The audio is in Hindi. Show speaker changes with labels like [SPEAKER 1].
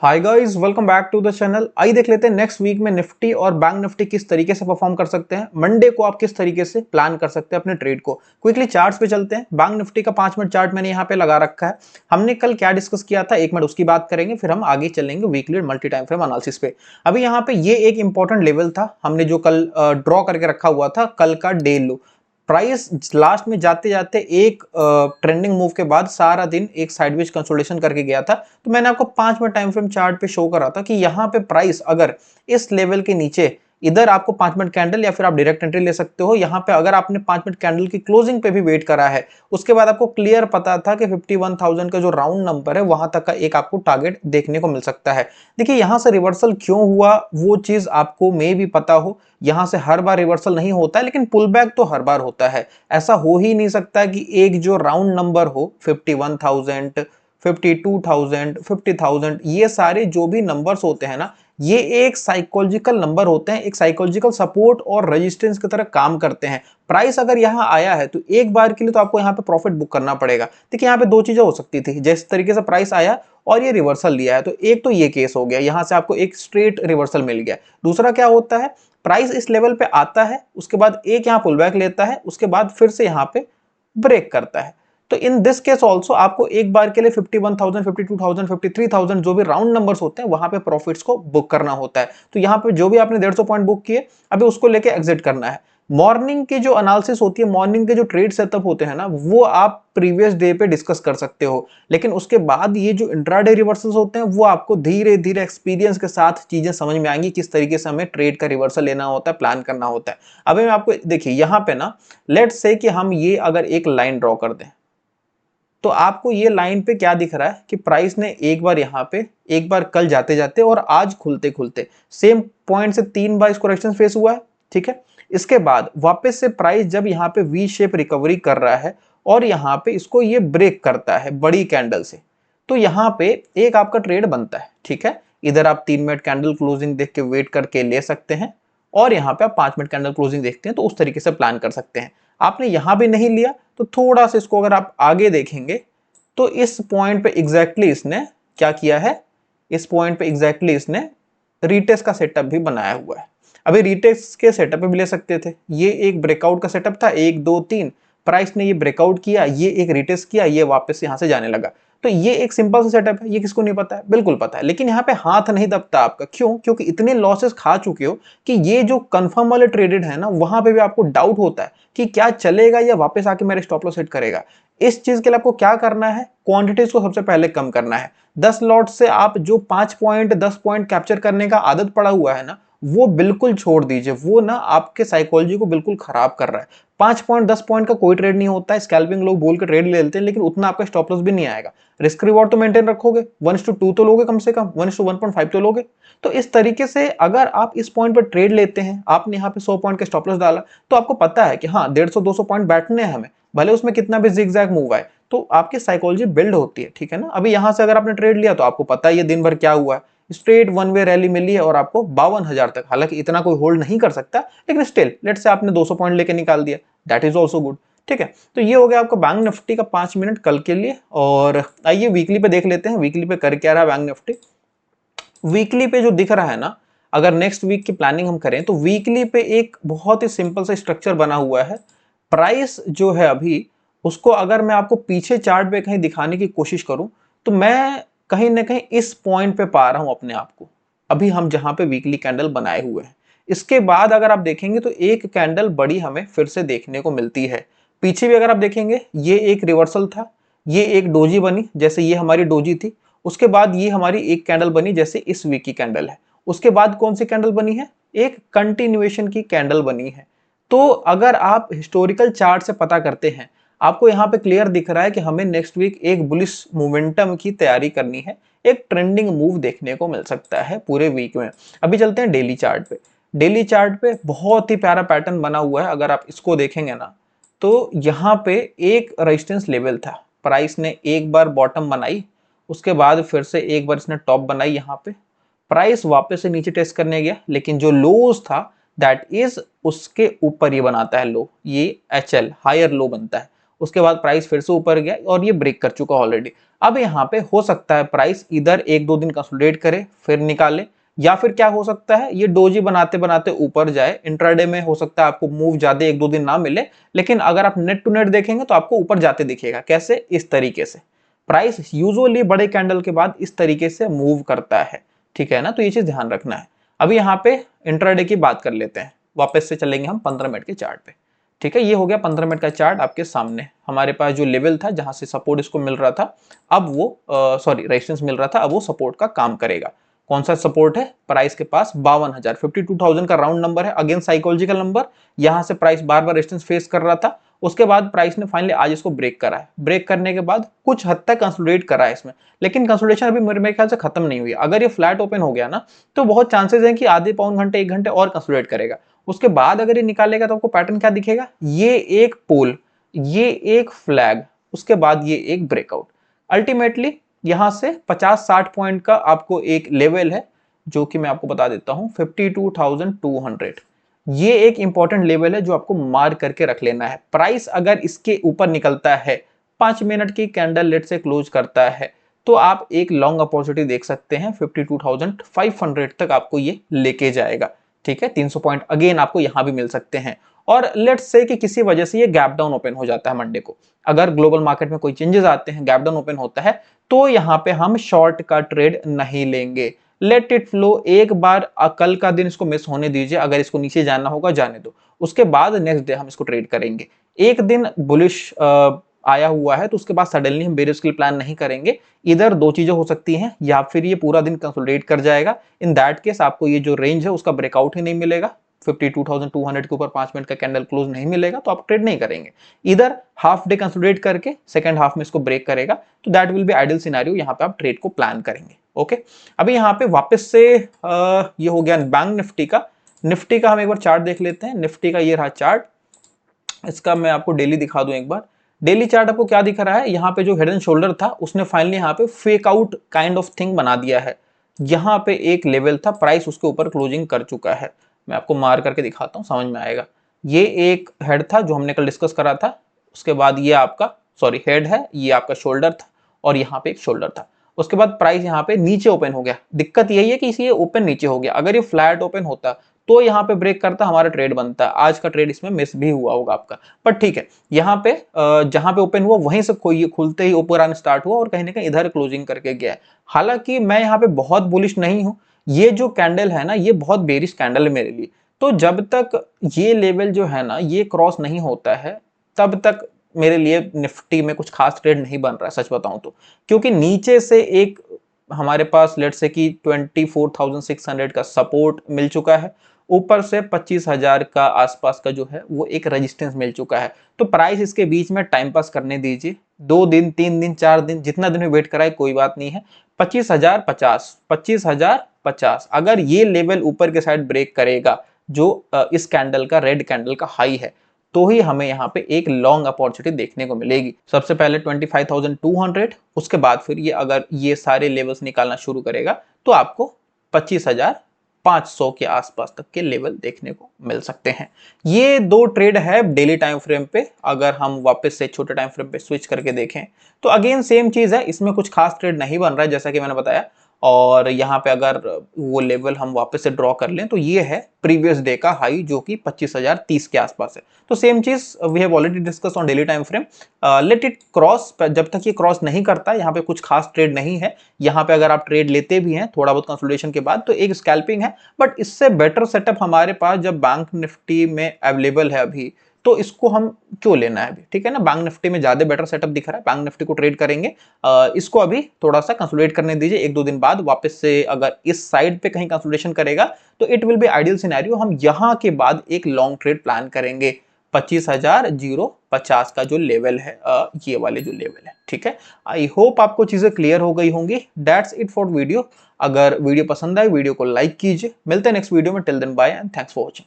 [SPEAKER 1] Hi guys, welcome back to the channel. आइए देख लेते हैं नेक्स्ट वीक में निफ्टी और बैंक निफ्टी किस तरीके से परफॉर्म कर सकते हैं। मंडे को आप किस तरीके से प्लान कर सकते हैं अपने ट्रेड को। क्विकली चार्ट्स पे चलते हैं। बैंक निफ्टी का 5 मिनट चार्ट मैंने यहाँ पे लगा रखा है। हमने कल क्या डिस्कस किया था, 1 मिनट उसकी बात करेंगे, फिर हम आगे चलेंगे वीकली और मल्टी टाइम फ्रेम एनालिसिस पे। अभी यहाँ पे ये एक इंपॉर्टेंट लेवल था, हमने जो कल ड्रॉ करके रखा हुआ था, कल का डे लो। प्राइस लास्ट में जाते जाते एक ट्रेंडिंग मूव के बाद सारा दिन एक साइडवेज कंसोलिडेशन करके गया था। तो मैंने आपको 5 मिनट टाइम फ्रेम चार्ट पे शो करा था कि यहाँ पे प्राइस अगर इस लेवल के नीचे, इधर आपको 5 मिनट कैंडल या फिर आप डायरेक्ट एंट्री ले सकते हो। यहाँ पे अगर आपने 5 मिनट कैंडल की क्लोजिंग पे भी वेट करा है, उसके बाद आपको क्लियर पता था कि 51,000 का जो राउंड नंबर है वहां तक का एक आपको टारगेट देखने को मिल सकता है। देखिए यहाँ से रिवर्सल क्यों हुआ वो चीज आपको मे भी पता हो। यहाँ से हर बार रिवर्सल नहीं होता है, लेकिन पुल बैक तो हर बार होता है। ऐसा हो ही नहीं सकता कि एक जो राउंड नंबर हो 51,000, 52,000, 50,000, ये सारे जो भी नंबर्स होते हैं ना, ये एक साइकोलॉजिकल नंबर होते हैं, एक साइकोलॉजिकल सपोर्ट और रेजिस्टेंस की तरह काम करते हैं। प्राइस अगर यहाँ आया है तो एक बार के लिए तो आपको यहाँ पे प्रॉफिट बुक करना पड़ेगा। देखिए यहाँ पे दो चीजें हो सकती थी, जिस तरीके से प्राइस आया और ये रिवर्सल लिया है, तो एक तो ये केस हो गया, यहाँ से आपको एक स्ट्रेट रिवर्सल मिल गया। दूसरा क्या होता है, प्राइस इस लेवल पे आता है, उसके बाद एक यहाँ पुल बैक लेता है, उसके बाद फिर से यहाँ पे ब्रेक करता है। तो इन दिस केस ऑल्सो आपको एक बार के लिए 51,000, 52,000, 53,000 जो भी राउंड नंबर्स होते हैं वहां पे प्रॉफिट्स को बुक करना होता है। तो यहाँ पे जो भी आपने 150 पॉइंट बुक किए, अभी उसको लेके एग्जिट करना है। मॉर्निंग की जो एनालिसिस होती है, मॉर्निंग के जो ट्रेड सेटअप होते हैं ना, वो आप प्रीवियस डे पे डिस्कस कर सकते हो। लेकिन उसके बाद ये जो इंट्राडे रिवर्सल्स होते हैं वो आपको धीरे धीरे एक्सपीरियंस के साथ चीजें समझ में आएंगी, किस तरीके से हमें ट्रेड का रिवर्सल लेना होता है, प्लान करना होता है। अभी मैं आपको देखिए यहाँ पे ना, लेट्स से कि हम ये अगर एक लाइन ड्रॉ कर दें, तो आपको ये लाइन पे क्या दिख रहा है कि प्राइस ने एक बार यहाँ पे, एक बार कल जाते जाते और आज खुलते खुलते सेम पॉइंट से 3 बार इसको रेजिस्टेंस फेस हुआ है। ठीक है, इसके बाद वापस से प्राइस जब यहाँ पे वी शेप रिकवरी कर रहा है और यहाँ पे इसको ये ब्रेक करता है बड़ी कैंडल से, तो यहाँ पे एक आपका ट्रेड बनता है। ठीक है, इधर आप 3 मिनट कैंडल क्लोजिंग देख के वेट करके ले सकते हैं, और यहाँ पे आप 5 मिनट कैंडल क्लोजिंग देखते हैं तो उस तरीके से प्लान कर सकते हैं। आपने यहां भी नहीं लिया तो थोड़ा सा इसको अगर आप आगे देखेंगे तो इस पॉइंट पे एग्जैक्टली इसने क्या किया है, इस पॉइंट पे एग्जैक्टली इसने रीटेस्ट का सेटअप भी बनाया हुआ है। अभी रीटेस्ट के सेटअप पे भी ले सकते थे, ये एक ब्रेकआउट का सेटअप था, 1 2 3, प्राइस ने ये ब्रेकआउट किया, ये एक रीटेस्ट किया, ये वापस यहां से जाने लगा। तो ये एक सिंपल सा सेटअप है, ये किसको नहीं पता है, बिल्कुल पता है। लेकिन यहाँ पे हाथ नहीं दबता आपका, क्यों? क्योंकि इतने लॉसेस खा चुके हो कि ये जो कंफर्म वाले ट्रेडेड है ना, वहां पे भी आपको डाउट होता है कि क्या चलेगा या वापस आके मेरे स्टॉप लॉस हिट करेगा। इस चीज के लिए आपको क्या करना है, क्वांटिटीज को सबसे पहले कम करना है। 10 लॉट से आप जो 5 पॉइंट 10 पॉइंट कैप्चर करने का आदत पड़ा हुआ है ना, वो बिल्कुल छोड़ दीजिए। वो ना आपके साइकोलॉजी को बिल्कुल खराब कर रहा है। 5 पॉइंट 10 पॉइंट का कोई ट्रेड नहीं होता है, स्कैल्पिंग लोग बोल के ट्रेड ले लेते हैं, लेकिन उतना आपका स्टॉप लॉस भी नहीं आएगा। रिस्क रिवॉर्ड तो मेंटेन रखोगे, 1:2 तो लोगे, कम से कम 1:1.5 तो लोगे। तो इस तरीके से अगर आप इस पॉइंट पर ट्रेड लेते हैं, आपने यहाँ पे 100 पॉइंट का स्टॉप लॉस डाला, तो आपको पता है कि हाँ 150-200 पॉइंट बैठने हैं हमें, भले उसमें कितना भी जिगजैग मूव आए, तो आपकी साइकोलॉजी बिल्ड होती है। ठीक है ना, अभी यहां से अगर आपने ट्रेड लिया तो आपको पता है ये दिन भर क्या हुआ है, स्ट्रेट वन वे रैली मिली है और आपको 52,000 तक, हालांकि इतना कोई होल्ड नहीं कर सकता, लेकिन स्टिल लेट से आपने 200 पॉइंट लेके निकाल दिया, दैट इज ऑल्सो गुड। ठीक है, तो ये हो गया आपका बैंक निफ्टी का 5 मिनट कल के लिए। और आइए वीकली पे देख लेते हैं, वीकली पे कर क्या रहा है बैंक निफ्टी। वीकली पे जो दिख रहा है ना, अगर नेक्स्ट वीक की प्लानिंग हम करें तो वीकली पे एक बहुत ही सिंपल सा स्ट्रक्चर बना हुआ है। प्राइस जो है अभी, उसको अगर मैं आपको पीछे चार्ट पे कहीं दिखाने की कोशिश करूं, तो मैं कहीं ना कहीं इस पॉइंट पे पा रहा हूं अपने आप को, अभी हम जहां पे वीकली कैंडल बनाए हुए हैं। इसके बाद अगर आप देखेंगे तो एक कैंडल बड़ी हमें फिर से देखने को मिलती है। पीछे भी अगर आप देखेंगे, ये एक रिवर्सल था, ये एक डोजी बनी, जैसे ये हमारी डोजी थी। उसके बाद ये हमारी एक कैंडल बनी जैसे इस वीक की कैंडल है। उसके बाद कौन सी कैंडल बनी है, एक कंटिन्यूएशन की कैंडल बनी है। तो अगर आप हिस्टोरिकल चार्ट से पता करते हैं, आपको यहाँ पे क्लियर दिख रहा है कि हमें नेक्स्ट वीक एक बुलिश मोमेंटम की तैयारी करनी है, एक ट्रेंडिंग मूव देखने को मिल सकता है पूरे वीक में। अभी चलते हैं डेली चार्ट पे। डेली चार्ट पे बहुत ही प्यारा पैटर्न बना हुआ है, अगर आप इसको देखेंगे ना, तो यहाँ पे एक रेजिस्टेंस लेवल था, प्राइस ने एक बार बॉटम बनाई, उसके बाद फिर से एक बार इसने टॉप बनाई, यहाँ पे प्राइस वापस से नीचे टेस्ट करने गया, लेकिन जो लोज था दैट इज उसके ऊपर ये बनाता है लो, ये HL हायर लो बनता है। उसके बाद प्राइस फिर से ऊपर गया और ये ब्रेक कर चुका ऑलरेडी। अब यहाँ पे हो सकता है प्राइस इधर एक दो दिन कंसोलिडेट करे फिर निकाले, या फिर क्या हो सकता है ये डोजी बनाते बनाते ऊपर जाए। इंट्राडे में हो सकता है आपको मूव ज्यादा एक दो दिन ना मिले, लेकिन अगर आप नेट टू नेट देखेंगे तो आपको ऊपर जाते दिखेगा। कैसे? इस तरीके से प्राइस यूजुअली बड़े कैंडल के बाद इस तरीके से मूव करता है, ठीक है ना। तो ये चीज ध्यान रखना है। अभी यहाँ पे इंट्राडे की बात कर लेते हैं, वापस से चलेंगे हम 15 मिनट के चार्ट पे, ठीक है। ये हो गया 15 मिनट का चार्ट आपके सामने। हमारे पास जो लेवल था जहां से सपोर्ट इसको मिल रहा था, अब वो सॉरी रेजिस्टेंस मिल रहा था, अब वो सपोर्ट का काम करेगा। कौन सा सपोर्ट है? प्राइस के पास 52,000, 52,000 का राउंड नंबर है, अगेन साइकोलॉजिकल नंबर। यहां से प्राइस बार बार रेजिस्टेंस फेस कर रहा था, उसके बाद प्राइस ने फाइनली आज इसको ब्रेक करा है। ब्रेक करने के बाद कुछ हद तक कंसोलिडेट करा है इसमें, लेकिन कंसोलिडेशन अभी मेरे ख्याल से खत्म नहीं हुई। अगर ये फ्लैट ओपन हो गया ना तो बहुत चांसेस है कि आधे पौन घंटे एक घंटे और कंसोलिडेट करेगा। उसके बाद अगर ये निकालेगा तो आपको पैटर्न क्या दिखेगा? ये एक पोल, ये एक फ्लैग, उसके बाद ये एक ब्रेकआउट। अल्टीमेटली यहां से 50-60 पॉइंट का आपको एक लेवल है जो कि मैं आपको बता देता हूं 52,200। ये एक इंपॉर्टेंट लेवल है जो आपको मार्क करके रख लेना है। प्राइस अगर इसके ऊपर निकलता है, 5 मिनट की कैंडल लेट से क्लोज करता है, तो आप एक लॉन्ग अपॉर्चुनिटी देख सकते हैं। 52,500 तक आपको ये लेके जाएगा, ठीक है। 300 पॉइंट अगेन आपको यहां भी मिल सकते हैं। और लेट्स से कि किसी वजह से ये गैप डाउन ओपन हो जाता है मंडे को, अगर ग्लोबल मार्केट में कोई चेंजेस आते हैं, गैप डाउन ओपन होता है, तो यहां पे हम शॉर्ट का ट्रेड नहीं लेंगे। लेट इट फ्लो, एक बार कल का दिन इसको मिस होने दीजिए, अगर इसको नीचे जाना होगा जाने दो, उसके बाद नेक्स्ट डे हम इसको ट्रेड करेंगे। एक दिन बुलिश आया हुआ है तो उसके बाद सडनली हम बेरिश के लिए प्लान नहीं करेंगे। इधर दो चीजें हो सकती हैं, या फिर ये पूरा दिन कंसोलिडेट कर जाएगा, इन दैट केस आपको ये जो रेंज है उसका ब्रेकआउट ही नहीं मिलेगा, 52,200 के ऊपर 5 मिनट का कैंडल क्लोज नहीं मिलेगा, तो आप ट्रेड नहीं करेंगे। इधर हाफ डे कंसोलिडेट करके सेकंड हाफ में इसको ब्रेक करेगा, तो that will be ideal scenario, यहाँ पे आप ट्रेड को प्लान करेंगे। ओके, अभी यहाँ पे वापस से ये हो गया बैंक निफ्टी का। निफ्टी का हम एक बार चार्ट देख लेते हैं। निफ्टी का ये रहा चार्ट, इसका मैं आपको डेली दिखा दूं एक बार। डेली चार्ट आपको क्या दिख रहा है? यहाँ पे जो हेड एंड शोल्डर था उसने फाइनली यहाँ पे fake out kind of thing बना दिया है। यहाँ पे एक लेवल था, प्राइस उसके ऊपर क्लोजिंग कर चुका है। मैं आपको मार करके दिखाता हूँ, समझ में आएगा। ये एक हेड था जो हमने कल डिस्कस करा था, उसके बाद ये आपका सॉरी हेड है, ये आपका शोल्डर था, और यहाँ पे एक शोल्डर था। उसके बाद प्राइस यहाँ पे नीचे ओपन हो गया। दिक्कत यही है कि इसी ओपन नीचे हो गया। अगर ये फ्लैट ओपन होता तो यहाँ पे ब्रेक करता, हमारा ट्रेड बनता। आज का ट्रेड इसमें मिस भी हुआ होगा आपका, पर ठीक है। यहाँ पे जहां पे ओपन हुआ वहीं से खुलते ही ऊपर आना स्टार्ट हुआ और कहीं ना कहीं इधर क्लोजिंग करके गया है। हालांकि मैं यहाँ पे बहुत बुलिश नहीं हूँ। ये जो कैंडल है ना, ये बहुत बेरिश कैंडल है मेरे लिए। तो जब तक ये लेवल जो है ना ये क्रॉस नहीं होता है, तब तक मेरे लिए निफ्टी में कुछ खास ट्रेड नहीं बन रहा है, सच बताऊं तो। क्योंकि नीचे से एक हमारे पास लेट्स से कि 24,600 का सपोर्ट मिल चुका है, ऊपर से 25,000 का आसपास का जो है वो एक रेजिस्टेंस मिल चुका है। तो प्राइस इसके बीच में टाइम पास करने दीजिए, 2 दिन 3 दिन 4 दिन, जितना दिन में वेट कराए कोई बात नहीं है। 25,050, 25,050 अगर ये लेवल ऊपर के साइड ब्रेक करेगा, जो इस कैंडल का रेड कैंडल का हाई है, तो ही हमें यहाँ पे एक लॉन्ग अपॉर्चुनिटी देखने को मिलेगी। सबसे पहले 25,200, उसके बाद फिर ये अगर ये सारे लेवल्स निकालना शुरू करेगा तो आपको 25,500 के आसपास तक के लेवल देखने को मिल सकते हैं। ये दो ट्रेड है डेली टाइम फ्रेम पे। अगर हम वापस से छोटे टाइम फ्रेम पे स्विच करके देखें तो अगेन सेम चीज है, इसमें कुछ खास ट्रेड नहीं बन रहा है जैसा कि मैंने बताया। और यहाँ पे अगर वो लेवल हम वापस से ड्रॉ कर लें तो ये है प्रीवियस डे का हाई जो कि 25,030 के आसपास है। तो सेम चीज we have already discuss on daily time frame. Let it cross, जब तक ये क्रॉस नहीं करता यहाँ पे कुछ खास ट्रेड नहीं है। यहाँ पे अगर आप ट्रेड लेते भी हैं थोड़ा बहुत कंसोलिडेशन के बाद तो एक स्कैल्पिंग है, बट इससे बेटर सेटअप हमारे पास जब बैंक निफ्टी में अवेलेबल है अभी, तो इसको हम क्यों लेना है अभी, ठीक है ना। बैंक निफ्टी में ज्यादा बेटर सेटअप दिख रहा है, बैंक निफ्टी को ट्रेड करेंगे। इसको अभी थोड़ा सा कंसोलिडेट करने दीजिए, एक दो दिन बाद वापस से अगर इस साइड पे कहीं कंसोलिडेशन करेगा तो it will be ideal scenario. हम यहां के बाद एक लॉन्ग ट्रेड प्लान करेंगे 25,050 का जो लेवल है, ये वाले जो लेवल है, ठीक है। आई होप आपको चीजें क्लियर हो गई होंगी। That's it for video. अगर वीडियो पसंद आए वीडियो को लाइक कीजिए। मिलते हैं नेक्स्ट वीडियो में, till then bye and thanks for watching.